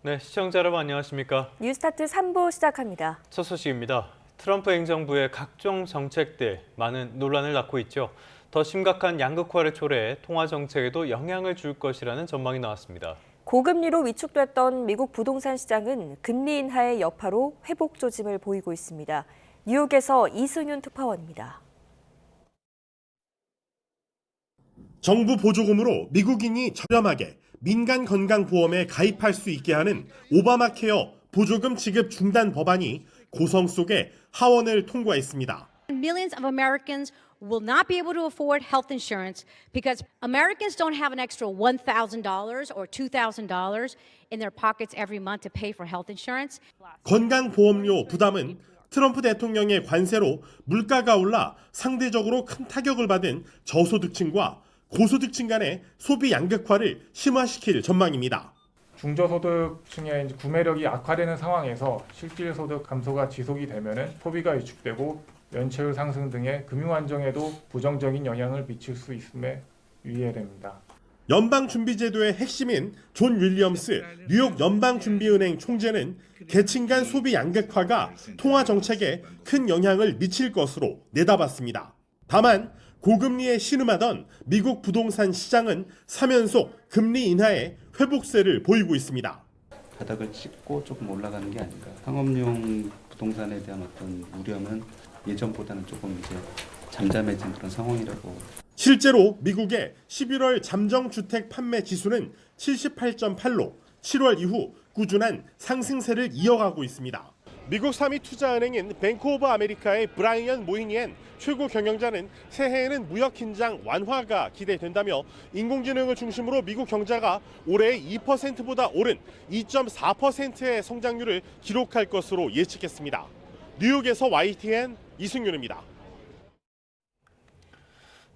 네, 시청자 여러분 안녕하십니까? 뉴스타트 3부 시작합니다. 첫 소식입니다. 트럼프 행정부의 각종 정책들 많은 논란을 낳고 있죠. 더 심각한 양극화를 초래해 통화 정책에도 영향을 줄 것이라는 전망이 나왔습니다. 고금리로 위축됐던 미국 부동산 시장은 금리 인하의 여파로 회복 조짐을 보이고 있습니다. 뉴욕에서 이승윤 특파원입니다. 정부 보조금으로 미국인이 저렴하게 민간 건강보험에 가입할 수 있게 하는 오바마 케어 보조금 지급 중단 법안이 고성 속에 하원을 통과했습니다. Millions of Americans will not be able to afford health insurance because Americans don't have an extra $1,000 or $2,000 in their pockets every month to pay for health insurance. 건강보험료 부담은 트럼프 대통령의 관세로 물가가 올라 상대적으로 큰 타격을 받은 저소득층과 고소득층 간의 소비 양극화를 심화시킬 전망입니다. 중저소득층의 구매력이 악화되는 상황에서 실질 소득 감소가 지속이 되면 소비가 위축되고 연체율 상승 등의 금융 안정에도 부정적인 영향을 미칠 수 있음에 유의해야 됩니다. 연방준비제도의 핵심인 존 윌리엄스 뉴욕 연방준비은행 총재는 계층 간 소비 양극화가 통화 정책에 큰 영향을 미칠 것으로 내다봤습니다. 다만 고금리에 신음하던 미국 부동산 시장은 3연속 금리 인하에 회복세를 보이고 있습니다. 바닥을 찍고 조금 올라가는 게 아닌가. 상업용 부동산에 대한 어떤 우려는 예전보다는 조금 이제 잠잠해진 그런 상황이라고. 실제로 미국의 11월 잠정주택 판매 지수는 78.8로 7월 이후 꾸준한 상승세를 이어가고 있습니다. 미국 3위 투자은행인 뱅크 오브 아메리카의 브라이언 모이니엔 최고 경영자는 새해에는 무역 긴장 완화가 기대된다며 인공지능을 중심으로 미국 경제가 올해 2%보다 오른 2.4%의 성장률을 기록할 것으로 예측했습니다. 뉴욕에서 YTN 이승윤입니다.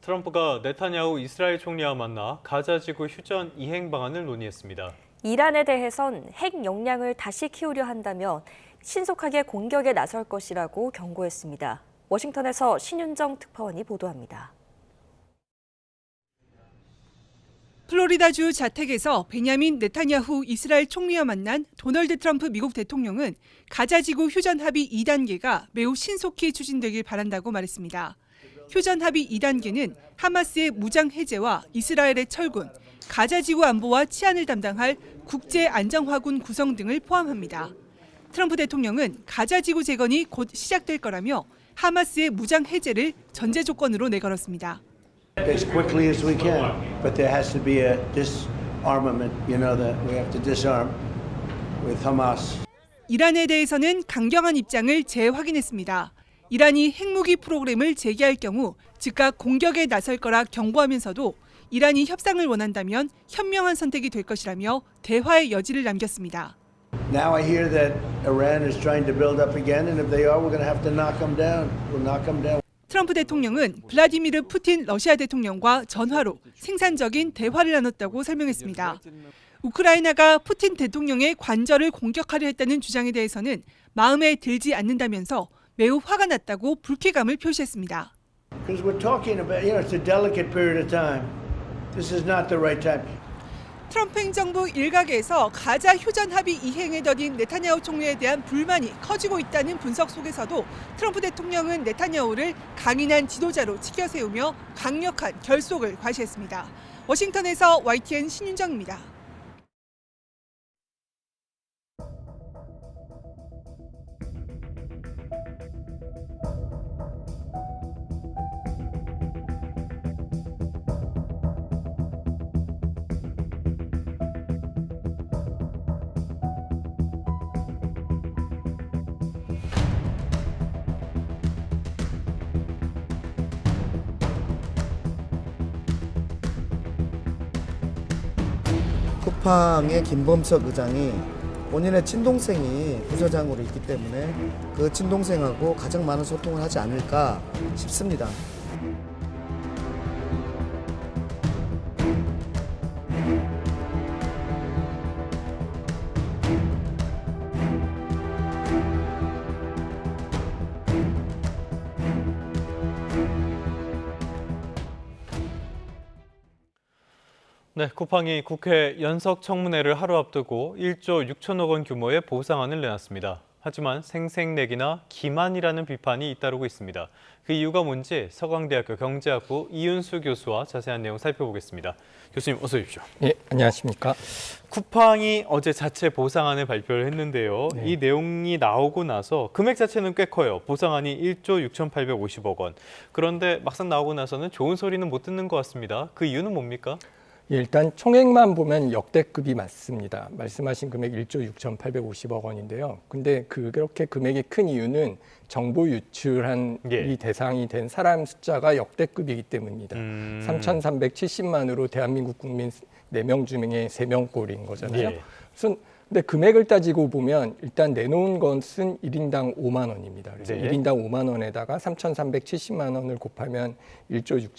트럼프가 네타냐후 이스라엘 총리와 만나 가자 지구 휴전 이행 방안을 논의했습니다. 이란에 대해선 핵 역량을 다시 키우려 한다면 신속하게 공격에 나설 것이라고 경고했습니다. 워싱턴에서 신윤정 특파원이 보도합니다. 플로리다주 자택에서 베냐민 네타냐후 이스라엘 총리와 만난 도널드 트럼프 미국 대통령은 가자지구 휴전 합의 2단계가 매우 신속히 추진되길 바란다고 말했습니다. 휴전 합의 2단계는 하마스의 무장 해제와 이스라엘의 철군, 가자지구 안보와 치안을 담당할 국제안정화군 구성 등을 포함합니다. 트럼프 대통령은 가자지구 재건이 곧 시작될 거라며 하마스의 무장 해제를 전제 조건으로 내걸었습니다. As quickly as we can, but there has to be a disarmament. You know that we have to disarm with Hamas. 이란에 대해서는 강경한 입장을 재확인했습니다. 이란이 핵무기 프로그램을 재개할 경우 즉각 공격에 나설 거라 경고하면서도 이란이 협상을 원한다면 현명한 선택이 될 것이라며 대화의 여지를 남겼습니다. Now I hear that Iran is trying to build up again, and if they are, we're going to have to knock them down. We'll knock them down. 트럼프 대통령은 블라디미르 푸틴 러시아 대통령과 전화로 생산적인 대화를 나눴다고 설명했습니다. 우크라이나가 푸틴 대통령의 관절을 공격하려 했다는 주장에 대해서는 마음에 들지 않는다면서 매우 화가 났다고 불쾌감을 표시했습니다. Because we're talking about, it's a delicate period of time. This is not the right time. 트럼프 행정부 일각에서 가자 휴전 합의 이행에 더딘 네타냐후 총리에 대한 불만이 커지고 있다는 분석 속에서도 트럼프 대통령은 네타냐후를 강인한 지도자로 치켜세우며 강력한 결속을 과시했습니다. 워싱턴에서 YTN 신윤정입니다. 쿠팡의 김범석 의장이 본인의 친동생이 부서장으로 있기 때문에 그 친동생하고 가장 많은 소통을 하지 않을까 싶습니다. 네, 쿠팡이 국회 연석청문회를 하루 앞두고 1조 6천억 원 규모의 보상안을 내놨습니다. 하지만 생색내기나 기만이라는 비판이 잇따르고 있습니다. 그 이유가 뭔지 서강대학교 경제학부 이윤수 교수와 자세한 내용 살펴보겠습니다. 교수님 어서 오십시오. 예, 안녕하십니까. 쿠팡이 어제 자체 보상안을 발표를 했는데요. 네. 이 내용이 나오고 나서 금액 자체는 꽤 커요. 보상안이 1조 6,850억 원. 그런데 막상 나오고 나서는 좋은 소리는 못 듣는 것 같습니다. 그 이유는 뭡니까? 예, 일단 총액만 보면 역대급이 맞습니다. 말씀하신 금액 1조 6,850억 원인데요. 근데 그렇게 금액이 큰 이유는 정보 유출한 이 대상이 된 사람 숫자가 역대급이기 때문입니다. 3,370만으로 대한민국 국민 4명 중에 3명꼴인 거잖아요. 근데 금액을 따지고 보면 일단 내놓은 것은 1인당 5만 원입니다. 그래서 1인당 5만 원에다가 3,370만 원을 곱하면 1조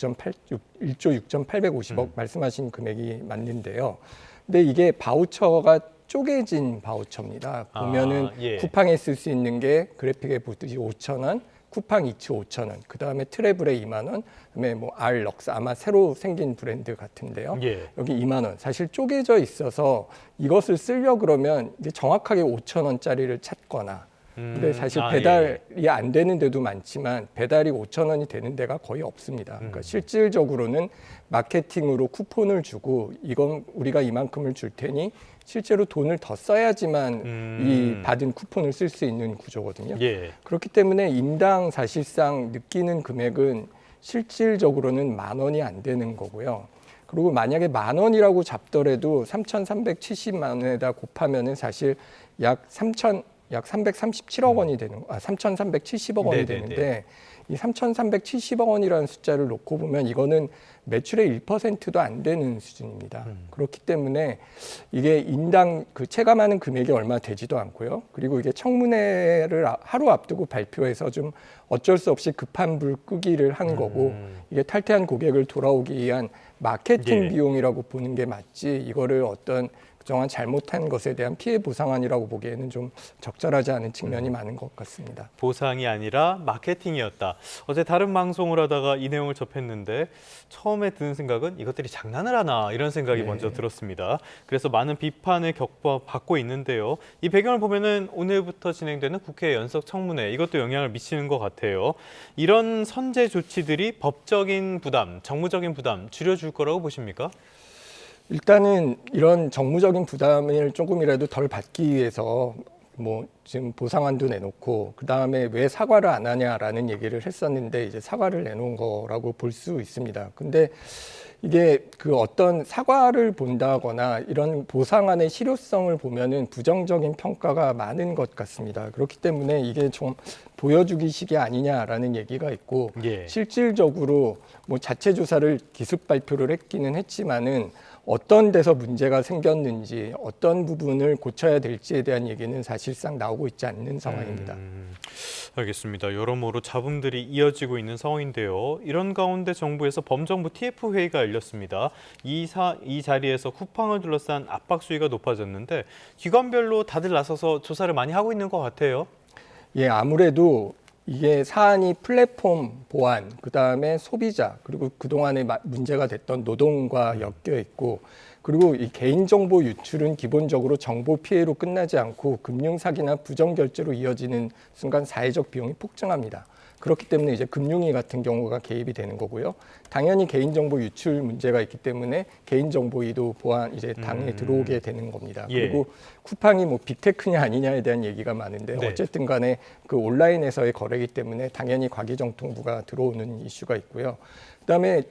6,850억 말씀하신 금액이 맞는데요. 근데 이게 바우처가 쪼개진 바우처입니다. 보면은 쿠팡에 쓸 수 있는 게 그래픽에 보듯이 5천 원, 쿠팡 이츠 5천 원, 그 다음에 트래블에 2만 원, 그다음에 뭐 알럭스 아마 새로 생긴 브랜드 같은데요. 여기 2만 원. 사실 쪼개져 있어서 이것을 쓰려 그러면 이제 정확하게 5천 원짜리를 찾거나. 근데 사실 배달이 안 되는 데도 많지만 배달이 5천 원이 되는 데가 거의 없습니다. 그러니까 실질적으로는 마케팅으로 쿠폰을 주고 이건 우리가 이만큼을 줄 테니 실제로 돈을 더 써야지만 이 받은 쿠폰을 쓸 수 있는 구조거든요. 그렇기 때문에 인당 사실상 느끼는 금액은 실질적으로는 10,000원이 안 되는 거고요. 그리고 만약에 10,000원이라고 잡더라도 3,370만 원에다 곱하면은 사실 약 337억 원이 되는, 3,370억 원이 되는데 이 3,370억 원이라는 숫자를 놓고 보면 이거는 매출의 1%도 안 되는 수준입니다. 그렇기 때문에 이게 인당 그 체감하는 금액이 얼마 되지도 않고요. 그리고 이게 청문회를 하루 앞두고 발표해서 좀 어쩔 수 없이 급한 불 끄기를 한 거고 이게 탈퇴한 고객을 돌아오기 위한 마케팅 비용이라고 보는 게 맞지 이거를 어떤 그동안 잘못한 것에 대한 피해 보상안이라고 보기에는 좀 적절하지 않은 측면이 많은 것 같습니다. 보상이 아니라 마케팅이었다. 어제 다른 방송을 하다가 이 내용을 접했는데 처음에 드는 생각은 이것들이 장난을 하나 이런 생각이 먼저 들었습니다. 그래서 많은 비판을 겪어받고 있는데요. 이 배경을 보면은 오늘부터 진행되는 국회 연석청문회 이것도 영향을 미치는 것 같아요. 이런 선제 조치들이 법적인 부담, 정무적인 부담 줄여줄 거라고 보십니까? 일단은 이런 정무적인 부담을 조금이라도 덜 받기 위해서 뭐 지금 보상안도 내놓고 그 다음에 왜 사과를 안 하냐라는 얘기를 했었는데 이제 사과를 내놓은 거라고 볼 수 있습니다. 근데 이게 그 어떤 사과를 본다거나 이런 보상안의 실효성을 보면은 부정적인 평가가 많은 것 같습니다. 그렇기 때문에 이게 좀 보여주기식이 아니냐라는 얘기가 있고 실질적으로 뭐 자체 조사를 기습 발표를 했기는 했지만은 어떤 데서 문제가 생겼는지 어떤 부분을 고쳐야 될지에 대한 얘기는 사실상 나오고 있지 않는 상황입니다. 알겠습니다. 여러모로 잡음들이 이어지고 있는 상황인데요. 이런 가운데 정부에서 범정부 TF회의가 열렸습니다. 이 자리에서 쿠팡을 둘러싼 압박 수위가 높아졌는데 기관별로 다들 나서서 조사를 많이 하고 있는 것 같아요. 예, 아무래도 이게 사안이 플랫폼 보안, 그다음에 소비자, 그리고 그동안에 문제가 됐던 노동과 엮여 있고 그리고 이 개인정보 유출은 기본적으로 정보 피해로 끝나지 않고 금융사기나 부정결제로 이어지는 순간 사회적 비용이 폭증합니다. 그렇기 때문에 이제 금융위 같은 경우가 개입이 되는 거고요. 당연히 개인정보 유출 문제가 있기 때문에 개인정보위도 보안 이제 당에 들어오게 되는 겁니다. 그리고 쿠팡이 뭐 빅테크냐 아니냐에 대한 얘기가 많은데 어쨌든 간에 그 온라인에서의 거래이기 때문에 당연히 과기정통부가 들어오는 이슈가 있고요. 그다음에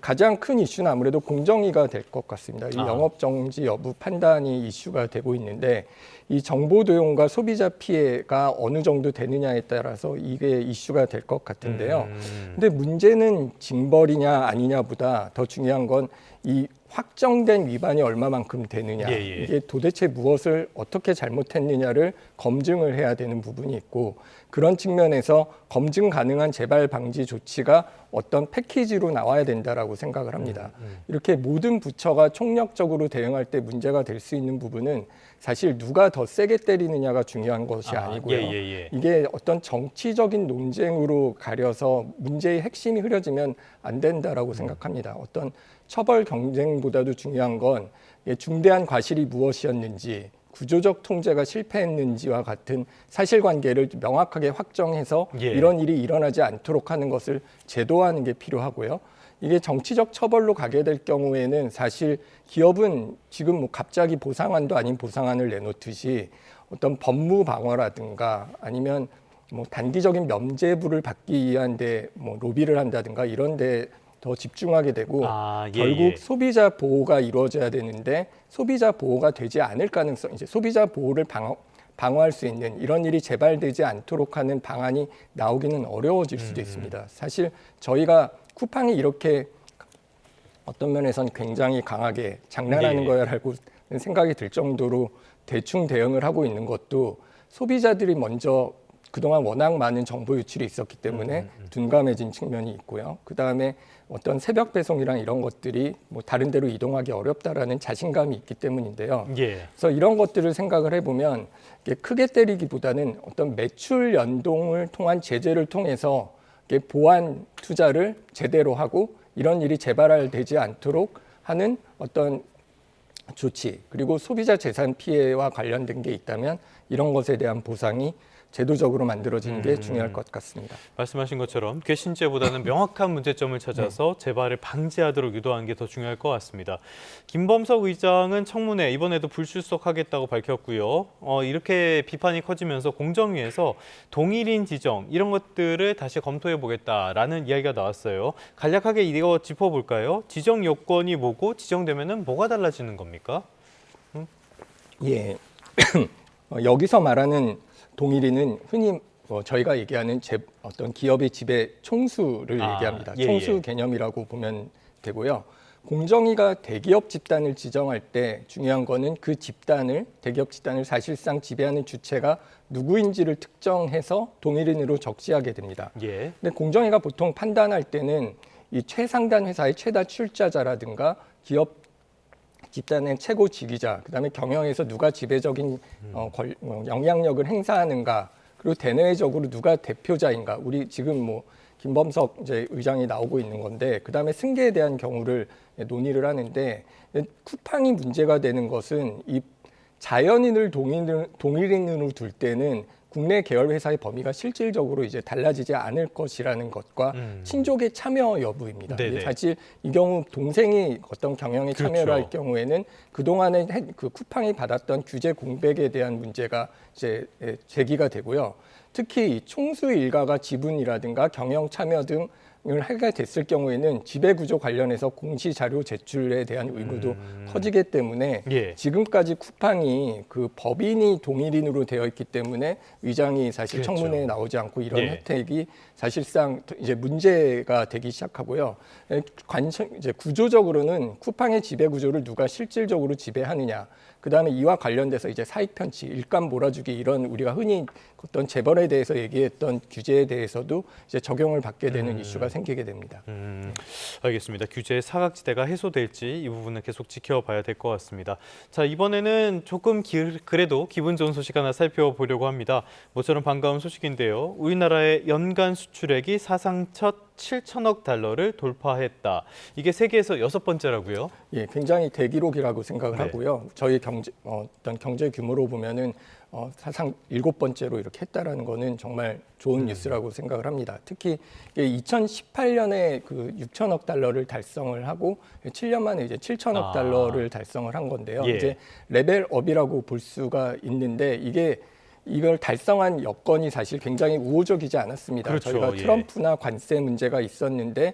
가장 큰 이슈는 아무래도 공정위가 될 것 같습니다. 이 영업정지 여부 판단이 이슈가 되고 있는데 이 정보 도용과 소비자 피해가 어느 정도 되느냐에 따라서 이게 이슈가 될 것 같은데요. 근데 문제는 징벌이냐 아니냐보다 더 중요한 건 이 확정된 위반이 얼마만큼 되느냐 이게 도대체 무엇을 어떻게 잘못했느냐를 검증을 해야 되는 부분이 있고 그런 측면에서 검증 가능한 재발 방지 조치가 어떤 패키지로 나와야 된다라고 생각을 합니다. 이렇게 모든 부처가 총력적으로 대응할 때 문제가 될 수 있는 부분은 사실 누가 더 세게 때리느냐가 중요한 것이 아니고요. 이게 어떤 정치적인 논쟁으로 가려서 문제의 핵심이 흐려지면 안 된다라고 생각합니다. 어떤 처벌 경쟁보다도 중요한 건 중대한 과실이 무엇이었는지, 구조적 통제가 실패했는지와 같은 사실관계를 명확하게 확정해서 이런 일이 일어나지 않도록 하는 것을 제도화하는 게 필요하고요. 이게 정치적 처벌로 가게 될 경우에는 사실 기업은 지금 뭐 갑자기 보상안도 아닌 보상안을 내놓듯이 어떤 법무 방어라든가 아니면 뭐 단기적인 면죄부를 받기 위한 데 뭐 로비를 한다든가 이런 데 더 집중하게 되고 결국 소비자 보호가 이루어져야 되는데 소비자 보호가 되지 않을 가능성, 이제 소비자 보호를 방어할 수 있는 이런 일이 재발되지 않도록 하는 방안이 나오기는 어려워질 수도 있습니다. 사실 저희가 쿠팡이 이렇게 어떤 면에서는 굉장히 강하게 장난하는 거야라고 생각이 들 정도로 대충 대응을 하고 있는 것도 소비자들이 먼저 그동안 워낙 많은 정보 유출이 있었기 때문에 둔감해진 측면이 있고요. 그다음에 어떤 새벽 배송이랑 이런 것들이 뭐 다른 데로 이동하기 어렵다라는 자신감이 있기 때문인데요. 그래서 이런 것들을 생각을 해보면 크게 때리기보다는 어떤 매출 연동을 통한 제재를 통해서 보안 투자를 제대로 하고 이런 일이 재발되지 않도록 하는 어떤 조치, 그리고 소비자 재산 피해와 관련된 게 있다면 이런 것에 대한 보상이 제도적으로 만들어지는 게 중요할 것 같습니다. 말씀하신 것처럼 괘씸죄보다는 명확한 문제점을 찾아서 재발을 방지하도록 유도하는 게 더 중요할 것 같습니다. 김범석 의장은 청문회 이번에도 불출석하겠다고 밝혔고요. 이렇게 비판이 커지면서 공정위에서 동일인 지정 이런 것들을 다시 검토해 보겠다라는 이야기가 나왔어요. 간략하게 이거 짚어볼까요? 지정 요건이 뭐고 지정되면은 뭐가 달라지는 겁니까? 예, 여기서 말하는 동일인은 흔히 저희가 얘기하는 어떤 기업의 지배 총수를 얘기합니다. 총수 개념이라고 보면 되고요. 공정위가 대기업 집단을 지정할 때 중요한 거는 그 집단을, 대기업 집단을 사실상 지배하는 주체가 누구인지를 특정해서 동일인으로 적시하게 됩니다. 근데 공정위가 보통 판단할 때는 이 최상단 회사의 최다 출자자라든가 기업 집단의 최고 지휘자, 그다음에 경영에서 누가 지배적인 영향력을 행사하는가, 그리고 대내적으로 누가 대표자인가. 우리 지금 뭐 김범석 이제 의장이 나오고 있는 건데, 그다음에 승계에 대한 경우를 논의를 하는데, 쿠팡이 문제가 되는 것은 이 자연인을 동일인으로 둘 때는 국내 계열 회사의 범위가 실질적으로 이제 달라지지 않을 것이라는 것과 친족의 참여 여부입니다. 사실 이 경우 동생이 어떤 경영에 참여를 할 경우에는 그동안에 그 쿠팡이 받았던 규제 공백에 대한 문제가 이제 제기가 되고요. 특히 총수 일가가 지분이라든가 경영 참여 등을 하게 됐을 경우에는 지배구조 관련해서 공시 자료 제출에 대한 의무도 커지기 때문에 지금까지 쿠팡이 그 법인이 동일인으로 되어 있기 때문에 의장이 사실 청문회에 나오지 않고 이런 혜택이 사실상 이제 문제가 되기 시작하고요. 이제 구조적으로는 쿠팡의 지배 구조를 누가 실질적으로 지배하느냐, 그다음에 이와 관련돼서 이제 사익 편취, 일감 몰아주기 이런 우리가 흔히 어떤 재벌에 대해서 얘기했던 규제에 대해서도 이제 적용을 받게 되는 이슈가 생기게 됩니다. 알겠습니다. 규제의 사각지대가 해소될지 이 부분은 계속 지켜봐야 될 것 같습니다. 자, 이번에는 조금 그래도 기분 좋은 소식 하나 살펴보려고 합니다. 모처럼 반가운 소식인데요. 우리나라의 연간 수출액이 사상 첫 7천억 달러를 돌파했다. 이게 세계에서 6번째라고요? 예, 굉장히 대기록이라고 생각을 하고요. 저희 어떤 경제 규모로 보면은 사상 7번째로 이렇게 했다라는 거는 정말 좋은 뉴스라고 생각을 합니다. 특히 2018년에 그 6천억 달러를 달성을 하고 7년 만에 이제 7천억 달러를 달성을 한 건데요. 이제 레벨업이라고 볼 수가 있는데 이걸 달성한 여건이 사실 굉장히 우호적이지 않았습니다. 저희가 트럼프나 관세 문제가 있었는데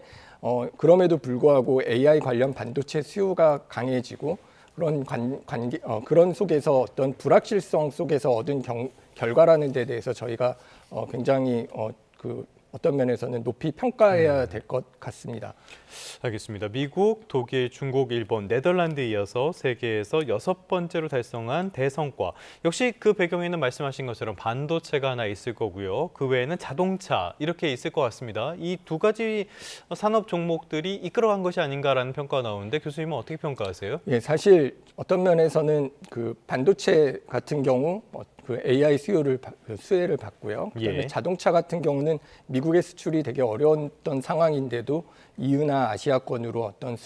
그럼에도 불구하고 AI 관련 반도체 수요가 강해지고 그런 속에서 어떤 불확실성 속에서 얻은 결과라는 데 대해서 저희가 굉장히 어떤 면에서는 높이 평가해야 될 것 같습니다. 알겠습니다. 미국, 독일, 중국, 일본, 네덜란드에 이어서 세계에서 6번째로 달성한 대성과. 역시 그 배경에는 말씀하신 것처럼 반도체가 하나 있을 거고요. 그 외에는 자동차 이렇게 있을 것 같습니다. 이 두 가지 산업 종목들이 이끌어간 것이 아닌가라는 평가가 나오는데 교수님은 어떻게 평가하세요? 예, 사실 어떤 면에서는 그 반도체 같은 경우 그 AI 수혜를 받고요. 그다음에 예. 자동차 같은 경우는 미국의 수출이 되게 어려웠던 상황인데도 EU나 아시아권으로 어떤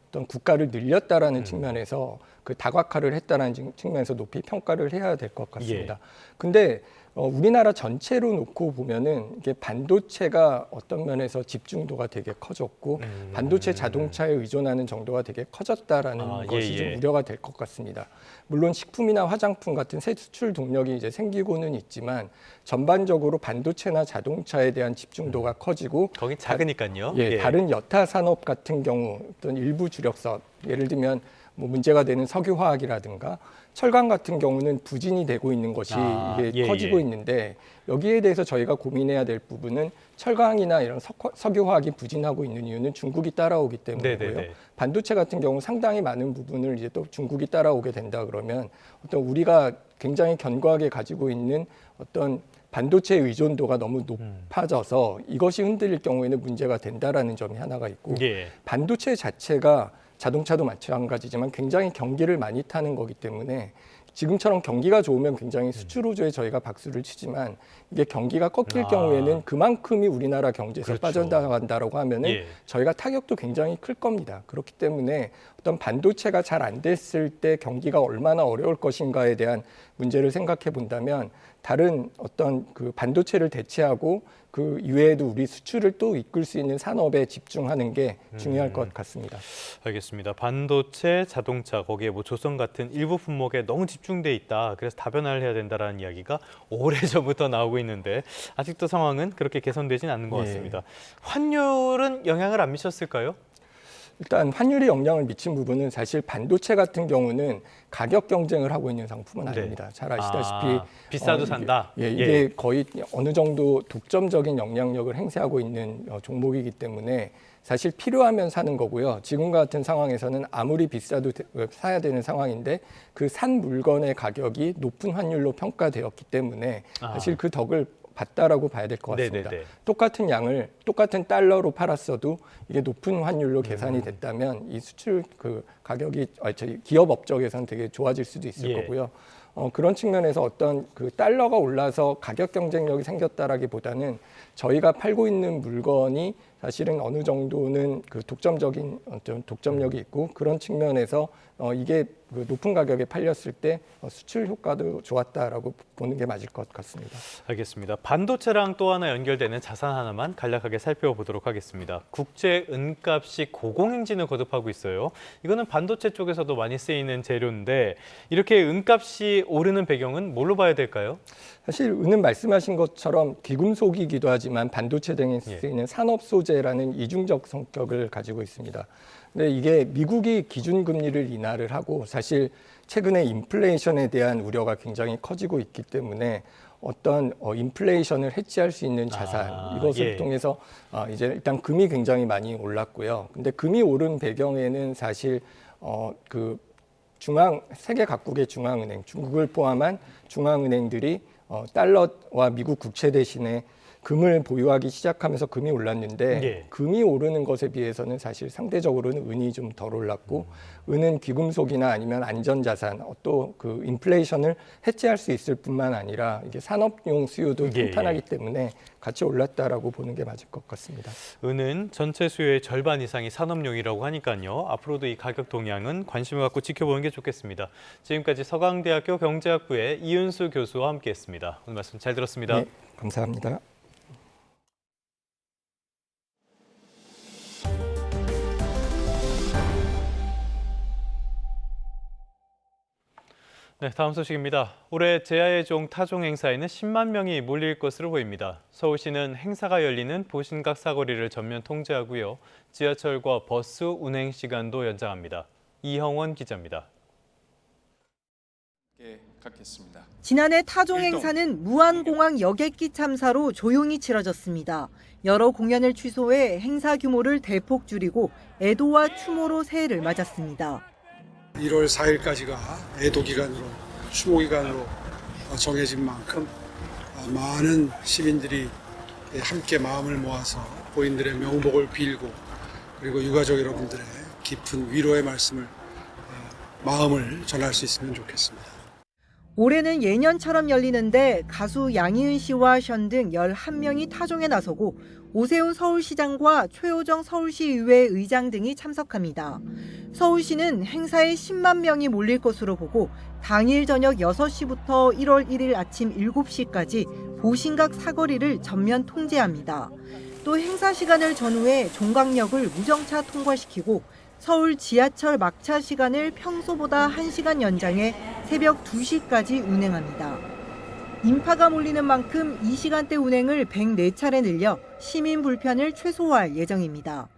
어떤 국가를 늘렸다라는 측면에서 그 다각화를 했다라는 측면에서 높이 평가를 해야 될 것 같습니다. 근데 우리나라 전체로 놓고 보면은 이게 반도체가 어떤 면에서 집중도가 되게 커졌고 반도체 자동차에 의존하는 정도가 되게 커졌다라는 것이 좀 우려가 될 것 같습니다. 물론 식품이나 화장품 같은 새 수출 동력이 이제 생기고는 있지만 전반적으로 반도체나 자동차에 대한 집중도가 커지고 거긴 작으니까요. 다른 여타 산업 같은 경우 어떤 일부 주력 사업, 예를 들면 뭐 문제가 되는 석유화학이라든가 철강 같은 경우는 부진이 되고 있는 것이 이게 커지고 있는데 여기에 대해서 저희가 고민해야 될 부분은 철강이나 이런 석유화학이 부진하고 있는 이유는 중국이 따라오기 때문이고요. 반도체 같은 경우 상당히 많은 부분을 이제 또 중국이 따라오게 된다 그러면 어떤 우리가 굉장히 견고하게 가지고 있는 어떤 반도체 의존도가 너무 높아져서 이것이 흔들릴 경우에는 문제가 된다라는 점이 하나가 있고 반도체 자체가 자동차도 마찬가지지만 굉장히 경기를 많이 타는 거기 때문에 지금처럼 경기가 좋으면 굉장히 수출 호조에 저희가 박수를 치지만 이게 경기가 꺾일 경우에는 그만큼이 우리나라 경제에서 빠져나간다라고 하면은 저희가 타격도 굉장히 클 겁니다. 그렇기 때문에 어떤 반도체가 잘 안 됐을 때 경기가 얼마나 어려울 것인가에 대한 문제를 생각해 본다면 다른 어떤 그 반도체를 대체하고 그 이외에도 우리 수출을 또 이끌 수 있는 산업에 집중하는 게 중요할 것 같습니다. 알겠습니다. 반도체, 자동차, 거기에 뭐 조선 같은 일부 품목에 너무 집중돼 있다. 그래서 다변화를 해야 된다라는 이야기가 오래전부터 나오고 있는데 아직도 상황은 그렇게 개선되진 않는 것 같습니다. 환율은 영향을 안 미쳤을까요? 일단 환율이 영향을 미친 부분은 사실 반도체 같은 경우는 가격 경쟁을 하고 있는 상품은 아닙니다. 잘 아시다시피 비싸도 산다. 이게 거의 어느 정도 독점적인 영향력을 행사하고 있는 종목이기 때문에 사실 필요하면 사는 거고요. 지금 같은 상황에서는 아무리 비싸도 사야 되는 상황인데 그 산 물건의 가격이 높은 환율로 평가되었기 때문에 사실 그 덕을 봤다라고 봐야 될 것 같습니다. 똑같은 양을 똑같은 달러로 팔았어도 이게 높은 환율로 계산이 됐다면 이 수출 그 가격이 기업 업적에서는 되게 좋아질 수도 있을 거고요. 그런 측면에서 어떤 그 달러가 올라서 가격 경쟁력이 생겼다라기보다는 저희가 팔고 있는 물건이 사실은 어느 정도는 그 독점적인 어떤 독점력이 있고 그런 측면에서 이게 그 높은 가격에 팔렸을 때 수출 효과도 좋았다라고 보는 게 맞을 것 같습니다. 알겠습니다. 반도체랑 또 하나 연결되는 자산 하나만 간략하게 살펴보도록 하겠습니다. 국제 은값이 고공행진을 거듭하고 있어요. 이거는 반도체 쪽에서도 많이 쓰이는 재료인데 이렇게 은값이 오르는 배경은 뭘로 봐야 될까요? 사실 은은 말씀하신 것처럼 귀금속이기도 하지만 반도체 등에 쓰이는 산업 소재라는 이중적 성격을 가지고 있습니다. 근데 이게 미국이 기준금리를 인하를 하고 사실 최근에 인플레이션에 대한 우려가 굉장히 커지고 있기 때문에 어떤 인플레이션을 해치할 수 있는 자산 이것을 통해서 이제 일단 금이 굉장히 많이 올랐고요. 근데 금이 오른 배경에는 사실 그 세계 각국의 중앙은행, 중국을 포함한 중앙은행들이 달러와 미국 국채 대신에 금을 보유하기 시작하면서 금이 올랐는데 금이 오르는 것에 비해서는 사실 상대적으로는 은이 좀 덜 올랐고 은은 귀금속이나 아니면 안전자산 또 그 인플레이션을 해치할 수 있을 뿐만 아니라 이게 산업용 수요도 탄탄하기 때문에 같이 올랐다라고 보는 게 맞을 것 같습니다. 은은 전체 수요의 절반 이상이 산업용이라고 하니까요. 앞으로도 이 가격 동향은 관심을 갖고 지켜보는 게 좋겠습니다. 지금까지 서강대학교 경제학부의 이윤수 교수와 함께했습니다. 오늘 말씀 잘 들었습니다. 네, 감사합니다. 네, 다음 소식입니다. 올해 제야의 종 타종 행사에는 10만 명이 몰릴 것으로 보입니다. 서울시는 행사가 열리는 보신각 사거리를 전면 통제하고요. 지하철과 버스 운행 시간도 연장합니다. 이형원 기자입니다. 지난해 타종 행사는 무안공항 여객기 참사로 조용히 치러졌습니다. 여러 공연을 취소해 행사 규모를 대폭 줄이고 애도와 추모로 새해를 맞았습니다. 1월 4일까지가 애도 기간으로 추모 기간으로 정해진 만큼 많은 시민들이 함께 마음을 모아서 고인들의 명복을 빌고 그리고 유가족 여러분들의 깊은 위로의 말씀을 마음을 전할 수 있으면 좋겠습니다. 올해는 예년처럼 열리는데 가수 양희은 씨와 션 등 11명이 타종에 나서고 오세훈 서울시장과 최호정 서울시의회 의장 등이 참석합니다. 서울시는 행사에 10만 명이 몰릴 것으로 보고 당일 저녁 6시부터 1월 1일 아침 7시까지 보신각 사거리를 전면 통제합니다. 또 행사 시간을 전후해 종강역을 무정차 통과시키고 서울 지하철 막차 시간을 평소보다 1시간 연장해 새벽 2시까지 운행합니다. 인파가 몰리는 만큼 이 시간대 운행을 104차례 늘려 시민 불편을 최소화할 예정입니다.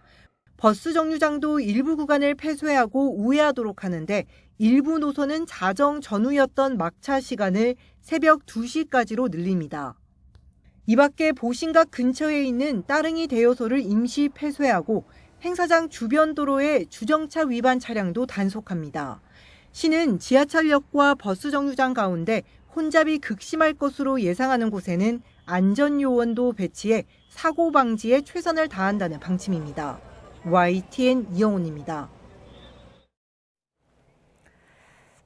버스 정류장도 일부 구간을 폐쇄하고 우회하도록 하는데 일부 노선은 자정 전후였던 막차 시간을 새벽 2시까지로 늘립니다. 이 밖에 보신각 근처에 있는 따릉이 대여소를 임시 폐쇄하고 행사장 주변 도로에 주정차 위반 차량도 단속합니다. 시는 지하철역과 버스 정류장 가운데 혼잡이 극심할 것으로 예상하는 곳에는 안전요원도 배치해 사고 방지에 최선을 다한다는 방침입니다. YTN 이영훈입니다.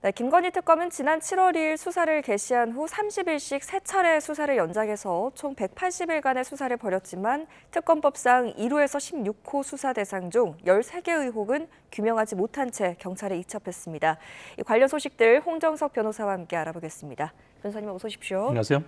네, 김건희 특검은 지난 7월 2일 수사를 개시한 후 30일씩 3차례 수사를 연장해서 총 180일간의 수사를 벌였지만 특검법상 1호에서 16호 수사 대상 중 13개 의혹은 규명하지 못한 채 경찰에 이첩했습니다. 이 관련 소식들 홍정석 변호사와 함께 알아보겠습니다. 변호사님 어서 오십시오. 안녕하세요.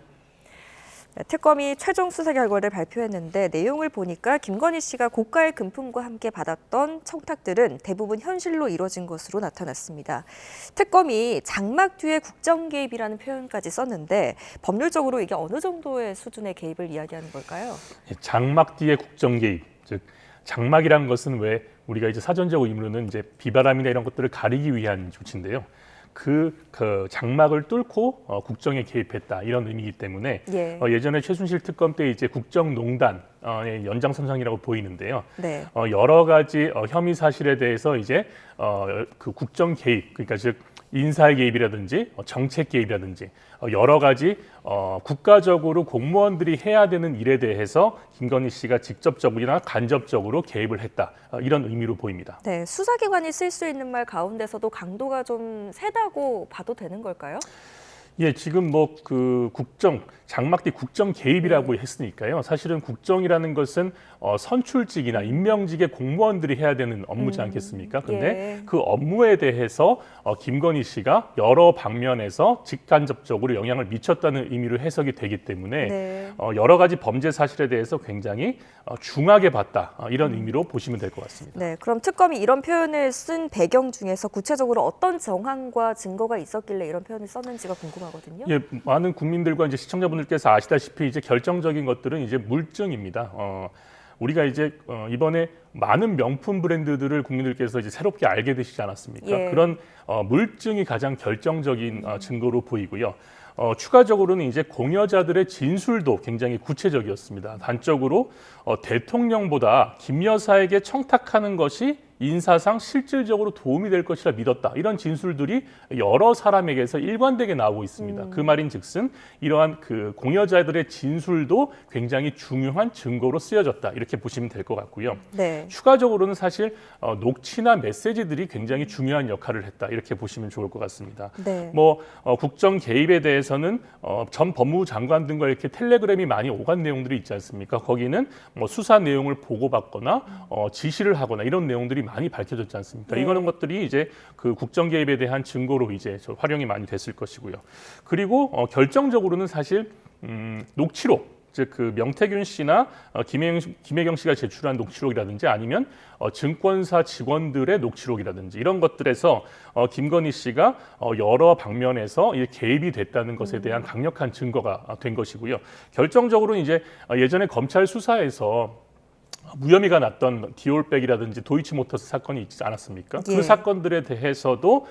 네, 특검이 최종 수사 결과를 발표했는데 내용을 보니까 김건희 씨가 고가의 금품과 함께 받았던 청탁들은 대부분 현실로 이뤄진 것으로 나타났습니다. 특검이 장막 뒤에 국정 개입이라는 표현까지 썼는데 법률적으로 이게 어느 정도의 수준의 개입을 이야기하는 걸까요? 장막 뒤에 국정 개입, 즉 장막이란 것은 왜 우리가 이제 사전적 의미로는 이제 비바람이나 이런 것들을 가리기 위한 조치인데요. 그 장막을 뚫고 국정에 개입했다 이런 의미이기 때문에 예전에 최순실 특검 때 이제 국정농단의 연장선상이라고 보이는데요. 네. 여러 가지 혐의 사실에 대해서 이제 그 국정 개입, 그러니까 즉 인사의 개입이라든지 정책 개입이라든지 여러 가지 국가적으로 공무원들이 해야 되는 일에 대해서 김건희 씨가 직접적이나 간접적으로 개입을 했다 이런 의미로 보입니다. 네, 수사기관이 쓸 수 있는 말 가운데서도 강도가 좀 세다고 봐도 되는 걸까요? 예, 지금 뭐 그 장막 뒤 국정 개입이라고 했으니까요. 사실은 국정이라는 것은 선출직이나 임명직의 공무원들이 해야 되는 업무지 않겠습니까? 근데 그 업무에 대해서 김건희 씨가 여러 방면에서 직간접적으로 영향을 미쳤다는 의미로 해석이 되기 때문에 여러 가지 범죄 사실에 대해서 굉장히 중하게 봤다 이런 의미로 보시면 될 것 같습니다. 네, 그럼 특검이 이런 표현을 쓴 배경 중에서 구체적으로 어떤 정황과 증거가 있었길래 이런 표현을 썼는지가 궁금하거든요. 예, 많은 국민들과 이제 시청자분들께서 아시다시피 이제 결정적인 것들은 이제 물증입니다. 우리가 이제 이번에 많은 명품 브랜드들을 국민들께서 이제 새롭게 알게 되시지 않았습니까? 그런 물증이 가장 결정적인 증거로 보이고요. 추가적으로는 이제 공여자들의 진술도 굉장히 구체적이었습니다. 단적으로 대통령보다 김 여사에게 청탁하는 것이 인사상 실질적으로 도움이 될 것이라 믿었다. 이런 진술들이 여러 사람에게서 일관되게 나오고 있습니다. 그 말인즉슨 이러한 그 공여자들의 진술도 굉장히 중요한 증거로 쓰여졌다. 이렇게 보시면 될 것 같고요. 네. 추가적으로는 사실 녹취나 메시지들이 굉장히 중요한 역할을 했다. 이렇게 보시면 좋을 것 같습니다. 네. 뭐 국정 개입에 대해서는 전 법무부 장관 등과 이렇게 텔레그램이 많이 오간 내용들이 있지 않습니까? 거기는 뭐 수사 내용을 보고받거나 지시를 하거나 이런 내용들이 많이 밝혀졌지 않습니까? 이거는 것들이 이제 그 국정 개입에 대한 증거로 이제 활용이 많이 됐을 것이고요. 그리고 결정적으로는 사실 녹취록, 즉 그 명태균 씨나 김혜경 씨가 제출한 녹취록이라든지 아니면 증권사 직원들의 녹취록이라든지 이런 것들에서 김건희 씨가 여러 방면에서 개입이 됐다는 것에 대한 강력한 증거가 된 것이고요. 결정적으로는 이제 예전에 검찰 수사에서 무혐의가 났던 디올백이라든지 도이치모터스 사건이 있지 않았습니까? 그 사건들에 대해서도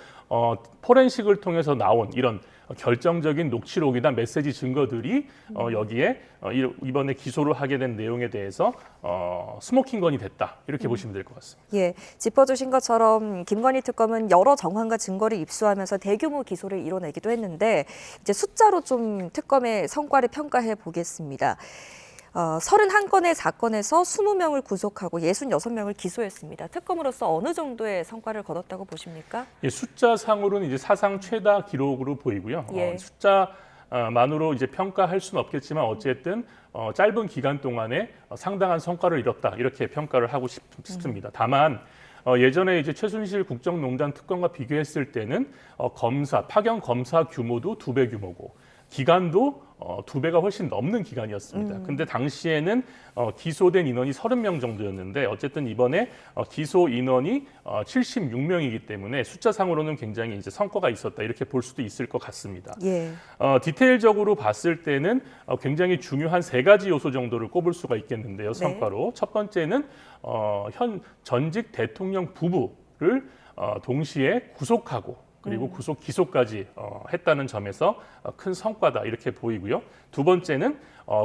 포렌식을 통해서 나온 이런 결정적인 녹취록이나 메시지 증거들이 여기에 이번에 기소를 하게 된 내용에 대해서 스모킹건이 됐다. 이렇게 보시면 될 것 같습니다. 예, 짚어주신 것처럼 김건희 특검은 여러 정황과 증거를 입수하면서 대규모 기소를 이뤄내기도 했는데 이제 숫자로 좀 특검의 성과를 평가해 보겠습니다. 31건의 사건에서 20명을 구속하고 66명을 기소했습니다. 특검으로서 어느 정도의 성과를 거뒀다고 보십니까? 예, 숫자상으로는 이제 사상 최다 기록으로 보이고요. 예. 숫자만으로 이제 평가할 수는 없겠지만 어쨌든 짧은 기간 동안에 상당한 성과를 이뤘다 이렇게 평가를 하고 싶습니다. 다만 예전에 이제 최순실 국정농단 특검과 비교했을 때는 파견 검사 규모도 2배 규모고 기간도 2배가 훨씬 넘는 기간이었습니다. 근데 당시에는 기소된 인원이 30명 정도였는데 어쨌든 이번에 기소 인원이 76명이기 때문에 숫자상으로는 굉장히 이제 성과가 있었다 이렇게 볼 수도 있을 것 같습니다. 예. 디테일적으로 봤을 때는 굉장히 중요한 3가지 요소 정도를 꼽을 수가 있겠는데요. 성과로. 네. 첫 번째는 현 전직 대통령 부부를 동시에 구속하고 그리고 구속 기소까지 했다는 점에서 큰 성과다 이렇게 보이고요. 두 번째는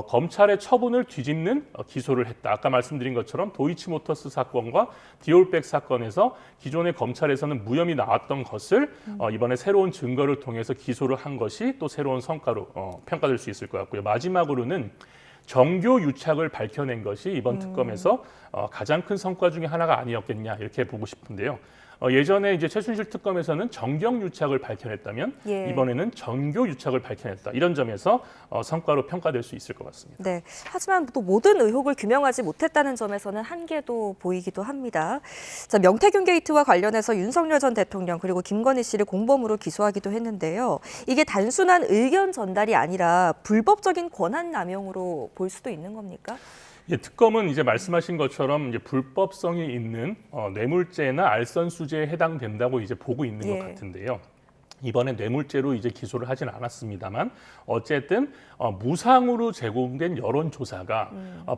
검찰의 처분을 뒤집는 기소를 했다. 아까 말씀드린 것처럼 도이치모터스 사건과 디올백 사건에서 기존의 검찰에서는 무혐의 나왔던 것을 이번에 새로운 증거를 통해서 기소를 한 것이 또 새로운 성과로 평가될 수 있을 것 같고요. 마지막으로는 정교 유착을 밝혀낸 것이 이번 특검에서 가장 큰 성과 중에 하나가 아니었겠냐 이렇게 보고 싶은데요. 예전에 이제 최순실 특검에서는 정경 유착을 밝혀냈다면 예. 이번에는 정교 유착을 밝혀냈다. 이런 점에서 성과로 평가될 수 있을 것 같습니다. 네. 하지만 또 모든 의혹을 규명하지 못했다는 점에서는 한계도 보이기도 합니다. 자, 명태균 게이트와 관련해서 윤석열 전 대통령 그리고 김건희 씨를 공범으로 기소하기도 했는데요. 이게 단순한 의견 전달이 아니라 불법적인 권한 남용으로 볼 수도 있는 겁니까? 예, 특검은 이제 말씀하신 것처럼 이제 불법성이 있는 뇌물죄나 알선수재에 해당된다고 이제 보고 있는 예. 것 같은데요. 이번에 뇌물죄로 이제 기소를 하진 않았습니다만 어쨌든 무상으로 제공된 여론조사가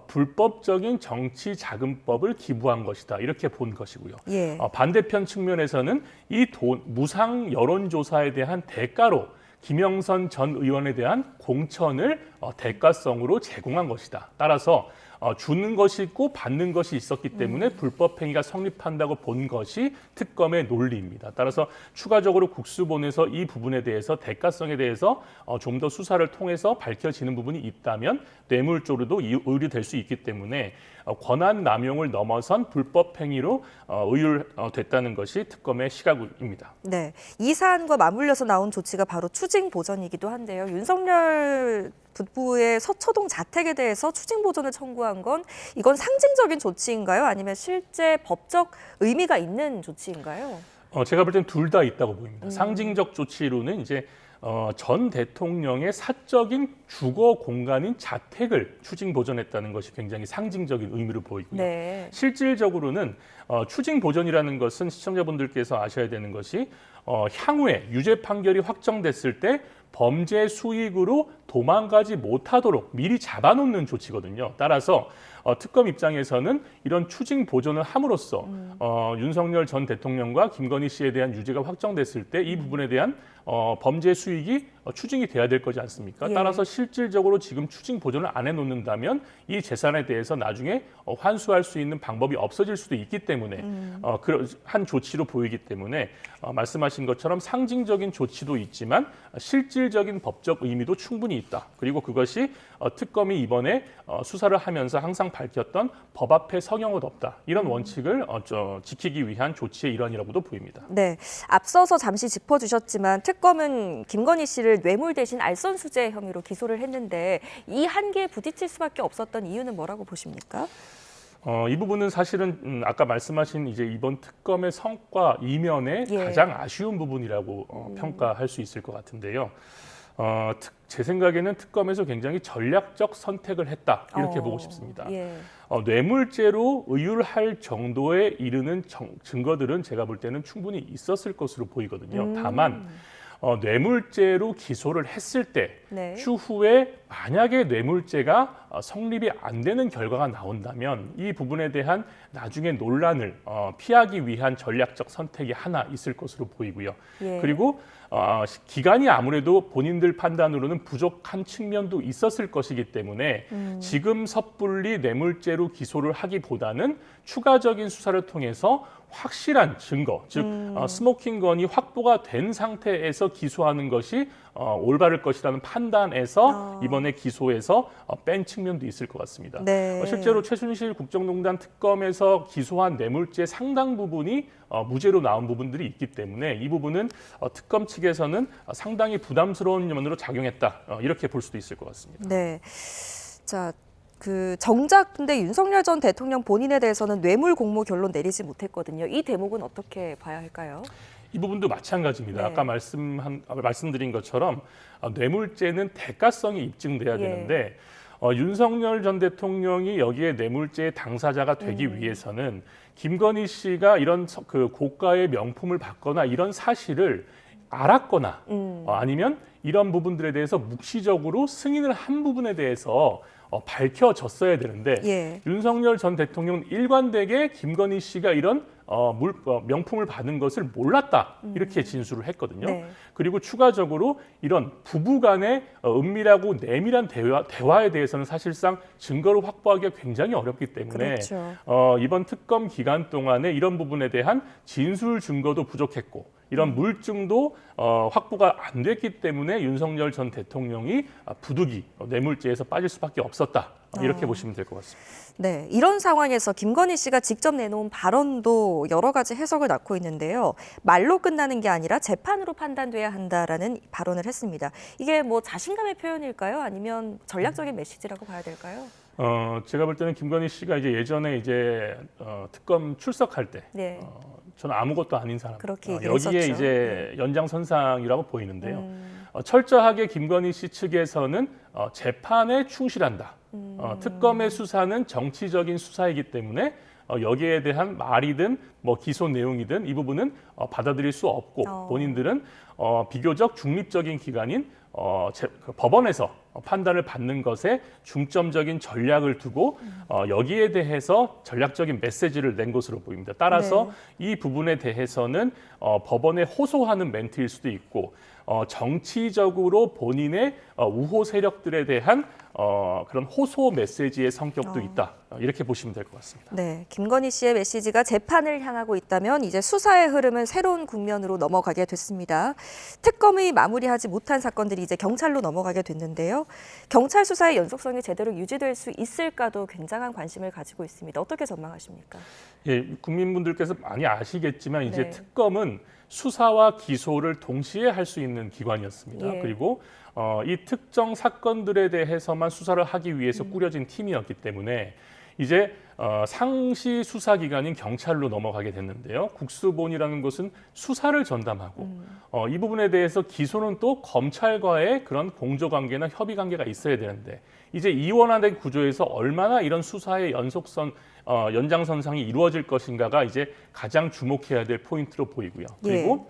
불법적인 정치자금법을 기부한 것이다 이렇게 본 것이고요. 예. 반대편 측면에서는 이 무상 여론조사에 대한 대가로 김영선 전 의원에 대한 공천을 대가성으로 제공한 것이다. 따라서 주는 것이 있고 받는 것이 있었기 때문에 불법 행위가 성립한다고 본 것이 특검의 논리입니다. 따라서 추가적으로 국수본에서 이 부분에 대해서 대가성에 대해서 좀 더 수사를 통해서 밝혀지는 부분이 있다면 뇌물죄로도 의뢰될 수 있기 때문에 권한 남용을 넘어선 불법 행위로 의율됐다는 것이 특검의 시각입니다. 네, 이 사안과 맞물려서 나온 조치가 바로 추징 보전이기도 한데요. 윤석열 부부의 서초동 자택에 대해서 추징 보전을 청구한 건 이건 상징적인 조치인가요? 아니면 실제 법적 의미가 있는 조치인가요? 제가 볼 땐 둘 다 있다고 보입니다. 상징적 조치로는 이제 전 대통령의 사적인 주거 공간인 자택을 추징 보전했다는 것이 굉장히 상징적인 의미를 보이고요. 네. 실질적으로는 추징 보전이라는 것은 시청자분들께서 아셔야 되는 것이 향후에 유죄 판결이 확정됐을 때 범죄 수익으로 도망가지 못하도록 미리 잡아놓는 조치거든요. 따라서 특검 입장에서는 이런 추징 보전을 함으로써 윤석열 전 대통령과 김건희 씨에 대한 유죄가 확정됐을 때 이 부분에 대한 범죄 수익이 추징이 돼야 될 거지 않습니까? 예. 따라서 실질적으로 지금 추징 보전을 안 해놓는다면 이 재산에 대해서 나중에 환수할 수 있는 방법이 없어질 수도 있기 때문에 그런 한 조치로 보이기 때문에 말씀하신 것처럼 상징적인 조치도 있지만 실질적인 법적 의미도 충분히 있다. 그리고 그것이 특검이 이번에 수사를 하면서 항상 밝혔던 법 앞에 성형은 없다. 이런 원칙을 지키기 위한 조치의 일환이라고도 보입니다. 네, 앞서서 잠시 짚어주셨지만 특검은 김건희 씨를 뇌물 대신 알선수재 혐의로 기소를 했는데 이 한계에 부딪힐 수밖에 없었던 이유는 뭐라고 보십니까? 이 부분은 사실은 아까 말씀하신 이제 이번 특검의 성과 이면에 예. 가장 아쉬운 부분이라고 평가할 수 있을 것 같은데요. 제 생각에는 특검에서 굉장히 전략적 선택을 했다 이렇게 보고 싶습니다. 예. 뇌물죄로 의율할 정도에 이르는 증거들은 제가 볼 때는 충분히 있었을 것으로 보이거든요. 다만 뇌물죄로 기소를 했을 때 네. 추후에 만약에 뇌물죄가 성립이 안 되는 결과가 나온다면 이 부분에 대한 나중에 논란을 피하기 위한 전략적 선택이 하나 있을 것으로 보이고요. 예. 그리고 기간이 아무래도 본인들 판단으로는 부족한 측면도 있었을 것이기 때문에 지금 섣불리 뇌물죄로 기소를 하기보다는 추가적인 수사를 통해서 확실한 증거, 즉 스모킹건이 확보가 된 상태에서 기소하는 것이 올바를 것이라는 판단 판단해서 이번에 기소해서 뺀 측면도 있을 것 같습니다. 네. 실제로 최순실 국정농단 특검에서 기소한 뇌물죄 상당 부분이 무죄로 나온 부분들이 있기 때문에 이 부분은 특검 측에서는 상당히 부담스러운 면으로 작용했다 이렇게 볼 수도 있을 것 같습니다. 네. 자, 정작 근데 윤석열 전 대통령 본인에 대해서는 뇌물 공모 결론 내리지 못했거든요. 이 대목은 어떻게 봐야 할까요? 이 부분도 마찬가지입니다. 네. 아까 말씀드린 것처럼 뇌물죄는 대가성이 입증돼야 되는데 윤석열 전 대통령이 여기에 뇌물죄의 당사자가 되기 위해서는 김건희 씨가 이런 고가의 명품을 받거나 이런 사실을 알았거나 아니면 이런 부분들에 대해서 묵시적으로 승인을 한 부분에 대해서 밝혀졌어야 되는데 윤석열 전 대통령은 일관되게 김건희 씨가 이런 명품을 받은 것을 몰랐다 이렇게 진술을 했거든요. 네. 그리고 추가적으로 이런 부부 간의 은밀하고 내밀한 대화에 대해서는 사실상 증거를 확보하기가 굉장히 어렵기 때문에 그렇죠. 이번 특검 기간 동안에 이런 부분에 대한 진술 증거도 부족했고 이런 물증도 확보가 안 됐기 때문에 윤석열 전 대통령이 부득이 뇌물죄에서 빠질 수밖에 없었다. 이렇게 보시면 될 것 같습니다. 네, 이런 상황에서 김건희 씨가 직접 내놓은 발언도 여러 가지 해석을 낳고 있는데요. 말로 끝나는 게 아니라 재판으로 판단돼야 한다라는 발언을 했습니다. 이게 뭐 자신감의 표현일까요? 아니면 전략적인 메시지라고 봐야 될까요? 제가 볼 때는 김건희 씨가 이제 예전에 이제 특검 출석할 때 저는 아무것도 아닌 사람. 여기에 이제 연장선상이라고 보이는데요. 철저하게 김건희 씨 측에서는 재판에 충실한다. 특검의 수사는 정치적인 수사이기 때문에 여기에 대한 말이든 뭐 기소 내용이든 이 부분은 받아들일 수 없고 본인들은 비교적 중립적인 기관인 법원에서 판단을 받는 것에 중점적인 전략을 두고 여기에 대해서 전략적인 메시지를 낸 것으로 보입니다. 따라서 이 부분에 대해서는 법원에 호소하는 멘트일 수도 있고 정치적으로 본인의 우호 세력들에 대한 그런 호소 메시지의 성격도 있다. 이렇게 보시면 될 것 같습니다. 네, 김건희 씨의 메시지가 재판을 향하고 있다면 이제 수사의 흐름은 새로운 국면으로 넘어가게 됐습니다. 특검이 마무리하지 못한 사건들이 이제 경찰로 넘어가게 됐는데요. 경찰 수사의 연속성이 제대로 유지될 수 있을까도 굉장한 관심을 가지고 있습니다. 어떻게 전망하십니까? 예, 국민분들께서 많이 아시겠지만 이제 특검은 수사와 기소를 동시에 할 수 있는 기관이었습니다. 그리고 이 특정 사건들에 대해서만 수사를 하기 위해서 꾸려진 팀이었기 때문에 이제 상시 수사기관인 경찰로 넘어가게 됐는데요. 국수본이라는 것은 수사를 전담하고 이 부분에 대해서 기소는 또 검찰과의 그런 공조관계나 협의관계가 있어야 되는데 이제 이원화된 구조에서 얼마나 이런 수사의 연장선상이 이루어질 것인가가 이제 가장 주목해야 될 포인트로 보이고요. 그리고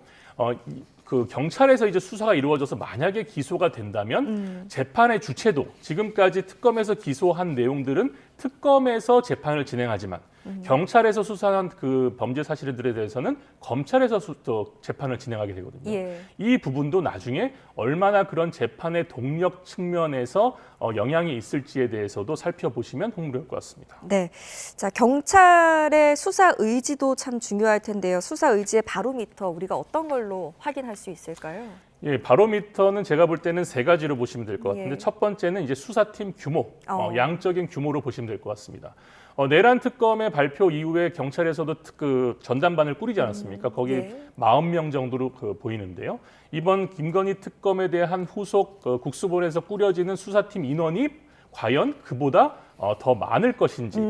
그 경찰에서 이제 수사가 이루어져서 만약에 기소가 된다면 재판의 주체도 지금까지 특검에서 기소한 내용들은 특검에서 재판을 진행하지만 경찰에서 수사한 그 범죄 사실들에 대해서는 검찰에서 또 재판을 진행하게 되거든요. 이 부분도 나중에 얼마나 그런 재판의 동력 측면에서 영향이 있을지에 대해서도 살펴보시면 흥미로울 것 같습니다. 네, 자 경찰의 수사 의지도 참 중요할 텐데요. 수사 의지의 바로미터 우리가 어떤 걸로 확인할 수 있을까요? 예, 바로미터는 제가 볼 때는 세 가지로 보시면 될 것 같은데 첫 번째는 이제 수사팀 규모, 양적인 규모로 보시면 될 것 같습니다. 내란 특검의 발표 이후에 경찰에서도 그 전담반을 꾸리지 않았습니까? 거기 40명 정도로 보이는데요. 이번 김건희 특검에 대한 후속 국수본에서 꾸려지는 수사팀 인원이 과연 그보다 더 많을 것인지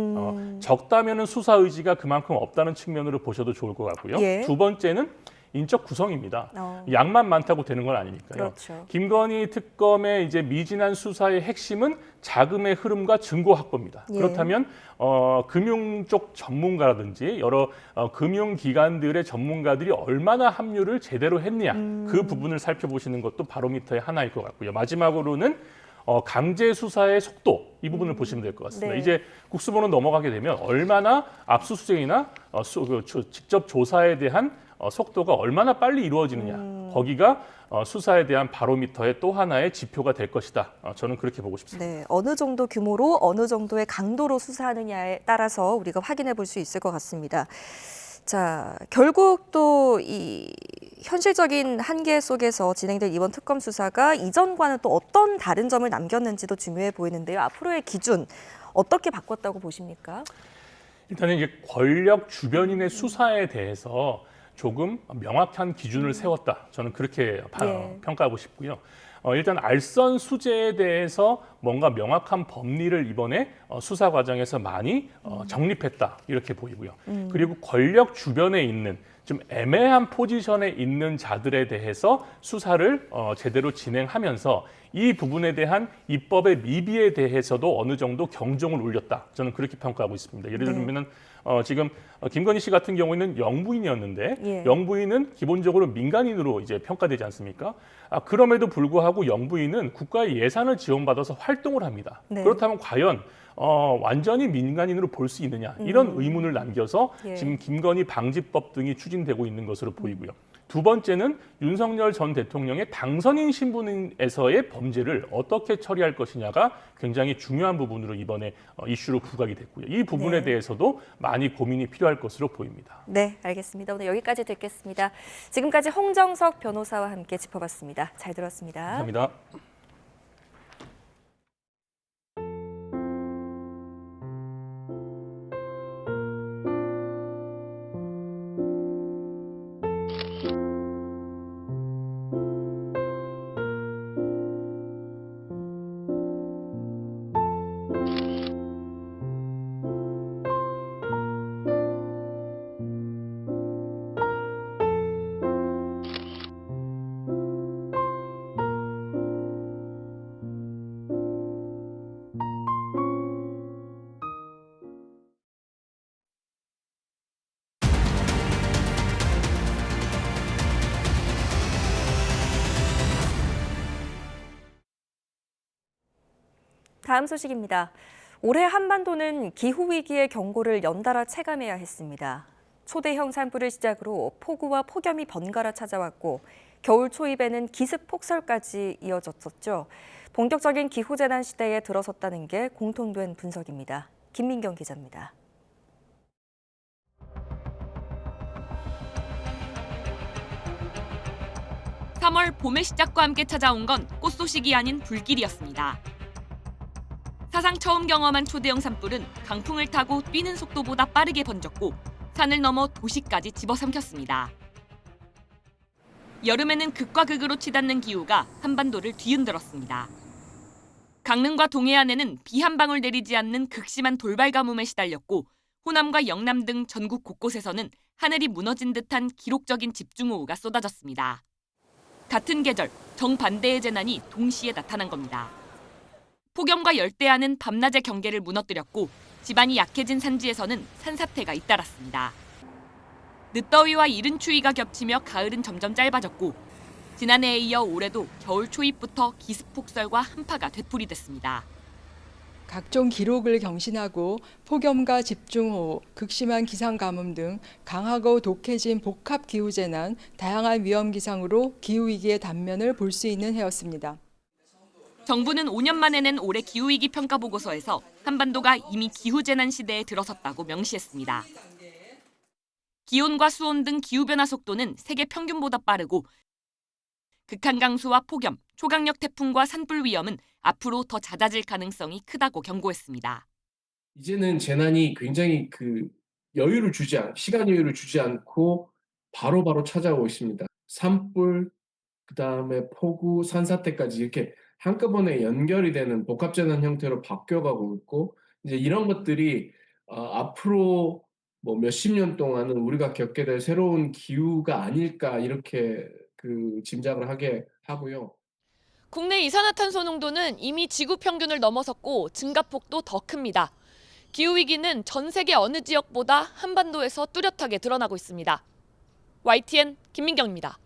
적다면은 수사 의지가 그만큼 없다는 측면으로 보셔도 좋을 것 같고요. 두 번째는 인적 구성입니다. 양만 많다고 되는 건 아니니까요. 그렇죠. 김건희 특검의 이제 미진한 수사의 핵심은 자금의 흐름과 증거 확보입니다. 그렇다면 금융 쪽 전문가라든지 여러 금융기관들의 전문가들이 얼마나 합류를 제대로 했느냐 그 부분을 살펴보시는 것도 바로미터의 하나일 것 같고요. 마지막으로는 강제 수사의 속도 이 부분을 보시면 될 것 같습니다. 이제 국수본으로 넘어가게 되면 얼마나 압수수색이나 직접 조사에 대한 속도가 얼마나 빨리 이루어지느냐 거기가 수사에 대한 바로미터의 또 하나의 지표가 될 것이다. 저는 그렇게 보고 싶습니다. 네, 어느 정도 규모로 어느 정도의 강도로 수사하느냐에 따라서 우리가 확인해 볼 수 있을 것 같습니다. 자, 결국 또 이 현실적인 한계 속에서 진행될 이번 특검 수사가 이전과는 또 어떤 다른 점을 남겼는지도 중요해 보이는데요. 앞으로의 기준 어떻게 바꿨다고 보십니까? 일단은 이제 권력 주변인의 수사에 대해서 조금 명확한 기준을 세웠다. 저는 그렇게 평가하고 싶고요. 일단 알선 수재에 대해서 뭔가 명확한 법리를 이번에 수사 과정에서 많이 정립했다. 이렇게 보이고요. 그리고 권력 주변에 있는 좀 애매한 포지션에 있는 자들에 대해서 수사를 제대로 진행하면서 이 부분에 대한 입법의 미비에 대해서도 어느 정도 경종을 울렸다. 저는 그렇게 평가하고 있습니다. 예를 들면은 지금 김건희 씨 같은 경우에는 영부인이었는데 영부인은 기본적으로 민간인으로 이제 평가되지 않습니까? 그럼에도 불구하고 영부인은 국가의 예산을 지원받아서 활동을 합니다. 그렇다면 과연 완전히 민간인으로 볼 수 있느냐 이런 의문을 남겨서 지금 김건희 방지법 등이 추진되고 있는 것으로 보이고요. 두 번째는 윤석열 전 대통령의 당선인 신분에서의 범죄를 어떻게 처리할 것이냐가 굉장히 중요한 부분으로 이번에 이슈로 부각이 됐고요. 이 부분에 대해서도 많이 고민이 필요할 것으로 보입니다. 네, 알겠습니다. 오늘 여기까지 듣겠습니다. 지금까지 홍정석 변호사와 함께 짚어봤습니다. 잘 들었습니다. 감사합니다. 다음 소식입니다. 올해 한반도는 기후위기의 경고를 연달아 체감해야 했습니다. 초대형 산불을 시작으로 폭우와 폭염이 번갈아 찾아왔고 겨울 초입에는 기습 폭설까지 이어졌었죠. 본격적인 기후재난 시대에 들어섰다는 게 공통된 분석입니다. 김민경 기자입니다. (3월) 봄의 시작과 함께 찾아온 건 꽃소식이 아닌 불길이었습니다. 사상 처음 경험한 초대형 산불은 강풍을 타고 뛰는 속도보다 빠르게 번졌고 산을 넘어 도시까지 집어삼켰습니다. 여름에는 극과 극으로 치닫는 기후가 한반도를 뒤흔들었습니다. 강릉과 동해안에는 비 한 방울 내리지 않는 극심한 돌발 가뭄에 시달렸고 호남과 영남 등 전국 곳곳에서는 하늘이 무너진 듯한 기록적인 집중호우가 쏟아졌습니다. 같은 계절, 정반대의 재난이 동시에 나타난 겁니다. 폭염과 열대야는 밤낮의 경계를 무너뜨렸고 지반이 약해진 산지에서는 산사태가 잇따랐습니다. 늦더위와 이른 추위가 겹치며 가을은 점점 짧아졌고 지난해에 이어 올해도 겨울 초입부터 기습폭설과 한파가 되풀이됐습니다. 각종 기록을 경신하고 폭염과 집중호우, 극심한 기상가뭄 등 강하고 독해진 복합기후재난, 다양한 위험기상으로 기후위기의 단면을 볼 수 있는 해였습니다. 정부는 5년 만에 낸 올해 기후위기 평가 보고서에서 한반도가 이미 기후재난 시대에 들어섰다고 명시했습니다. 기온과 수온 등 기후변화 속도는 세계 평균보다 빠르고 극한 강수와 폭염, 초강력 태풍과 산불 위험은 앞으로 더 잦아질 가능성이 크다고 경고했습니다. 이제는 재난이 굉장히 시간 여유를 주지 않고 바로바로 찾아오고 있습니다. 산불, 그다음에 폭우, 산사태까지 이렇게 한꺼번에 연결이 되는 복합재난 형태로 바뀌어가고 있고 이제 이런 것들이 앞으로 몇십 년 동안은 우리가 겪게 될 새로운 기후가 아닐까 이렇게 짐작을 하게 하고요. 국내 이산화탄소 농도는 이미 지구 평균을 넘어섰고 증가폭도 더 큽니다. 기후위기는 전 세계 어느 지역보다 한반도에서 뚜렷하게 드러나고 있습니다. YTN 김민경입니다.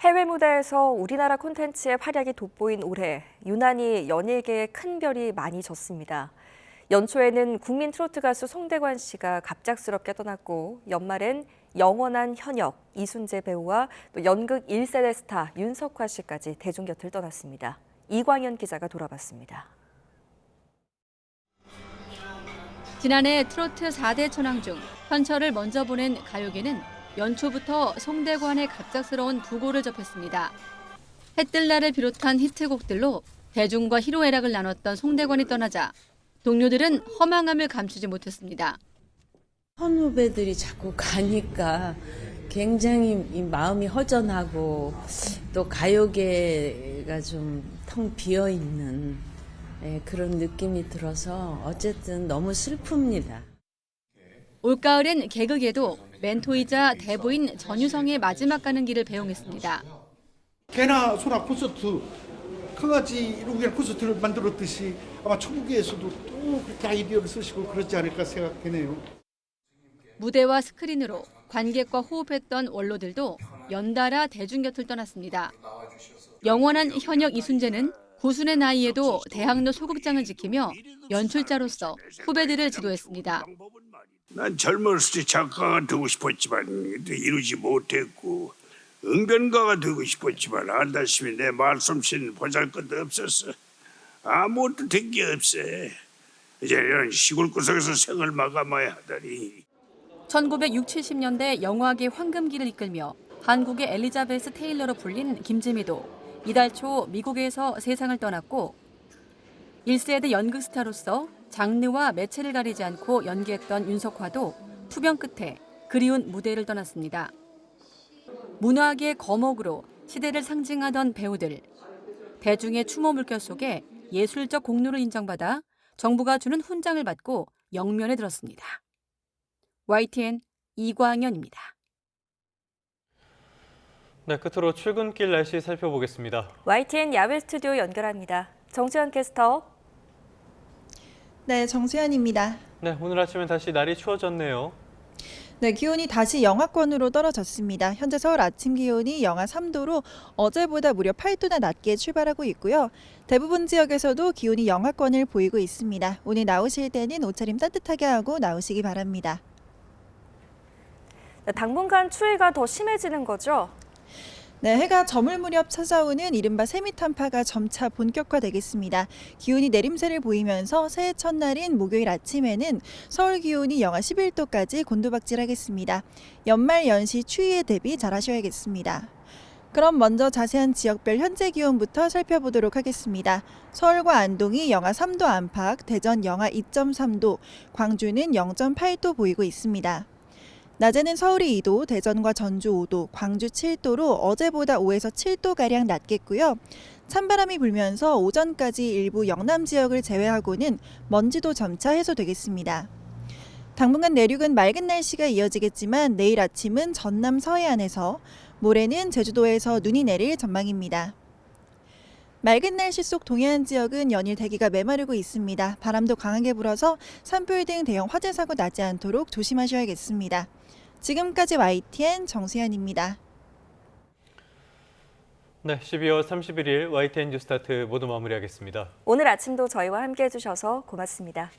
해외 무대에서 우리나라 콘텐츠의 활약이 돋보인 올해, 유난히 연예계에 큰 별이 많이 졌습니다. 연초에는 국민 트로트 가수 송대관 씨가 갑작스럽게 떠났고 연말엔 영원한 현역 이순재 배우와 또 연극 1세대 스타 윤석화 씨까지 대중 곁을 떠났습니다. 이광현 기자가 돌아봤습니다. 지난해 트로트 4대 천왕 중 현철을 먼저 보낸 가요계는 연초부터 송대관의 갑작스러운 부고를 접했습니다. 해뜰 날을 비롯한 히트곡들로 대중과 희로애락을 나눴던 송대관이 떠나자 동료들은 허망함을 감추지 못했습니다. 선후배들이 자꾸 가니까 굉장히 마음이 허전하고 또 가요계가 좀 텅 비어있는 그런 느낌이 들어서 어쨌든 너무 슬픕니다. 올가을엔 개그계도 멘토이자 대부인 전유성의 마지막 가는 길을 배웅했습니다. 개나 소나 콘서트, 강아지 이루기랑 콘서트를 만들었듯이 아마 천국에서도 또 그렇게 아이디어를 쓰시고 그렇지 않을까 생각되네요. 무대와 스크린으로 관객과 호흡했던 원로들도 연달아 대중 곁을 떠났습니다. 영원한 현역 이순재는 고순의 나이에도 대학로 소극장을 지키며 연출자로서 후배들을 지도했습니다. 난 젊었을 때 작가가 되고 싶었지만 이루지 못했고 응변가가 되고 싶었지만 안다시피 내 말솜씨는 보잘것도 없었어. 아무것도 된 게 없어. 이제 이런 시골 구석에서 생을 마감해야 하다니. 1960, 70년대 영화계 황금기를 이끌며 한국의 엘리자베스 테일러로 불린 김지미도 이달 초 미국에서 세상을 떠났고 1세대 연극 스타로서 장르와 매체를 가리지 않고 연기했던 윤석화도 투병 끝에 그리운 무대를 떠났습니다. 문화계의 거목으로 시대를 상징하던 배우들, 대중의 추모 물결 속에 예술적 공로를 인정받아 정부가 주는 훈장을 받고 영면에 들었습니다. YTN 이광현입니다. 네, 끝으로 출근길 날씨 살펴보겠습니다. YTN 야외 스튜디오 연결합니다. 정수현 캐스터. 네, 정수현입니다. 네, 오늘 아침엔 다시 날이 추워졌네요. 네, 기온이 다시 영하권으로 떨어졌습니다. 현재 서울 아침 기온이 영하 3도로 어제보다 무려 8도나 낮게 출발하고 있고요. 대부분 지역에서도 기온이 영하권을 보이고 있습니다. 오늘 나오실 때는 옷차림 따뜻하게 하고 나오시기 바랍니다. 당분간 추위가 더 심해지는 거죠? 네, 해가 저물 무렵 찾아오는 이른바 세미탄파가 점차 본격화되겠습니다. 기온이 내림세를 보이면서 새해 첫날인 목요일 아침에는 서울 기온이 영하 11도까지 곤두박질하겠습니다. 연말 연시 추위에 대비 잘하셔야겠습니다. 그럼 먼저 자세한 지역별 현재 기온부터 살펴보도록 하겠습니다. 서울과 안동이 영하 3도 안팎, 대전 영하 2.3도, 광주는 0.8도 보이고 있습니다. 낮에는 서울이 2도, 대전과 전주 5도, 광주 7도로 어제보다 5에서 7도가량 낮겠고요. 찬바람이 불면서 오전까지 일부 영남 지역을 제외하고는 먼지도 점차 해소되겠습니다. 당분간 내륙은 맑은 날씨가 이어지겠지만 내일 아침은 전남 서해안에서, 모레는 제주도에서 눈이 내릴 전망입니다. 맑은 날씨 속 동해안 지역은 연일 대기가 메마르고 있습니다. 바람도 강하게 불어서 산불 등 대형 화재 사고 나지 않도록 조심하셔야겠습니다. 지금까지 YTN 정수현입니다. 네, 12월 31일 YTN 뉴스타트 모두 마무리하겠습니다. 오늘 아침도 저희와 함께해 주셔서 고맙습니다.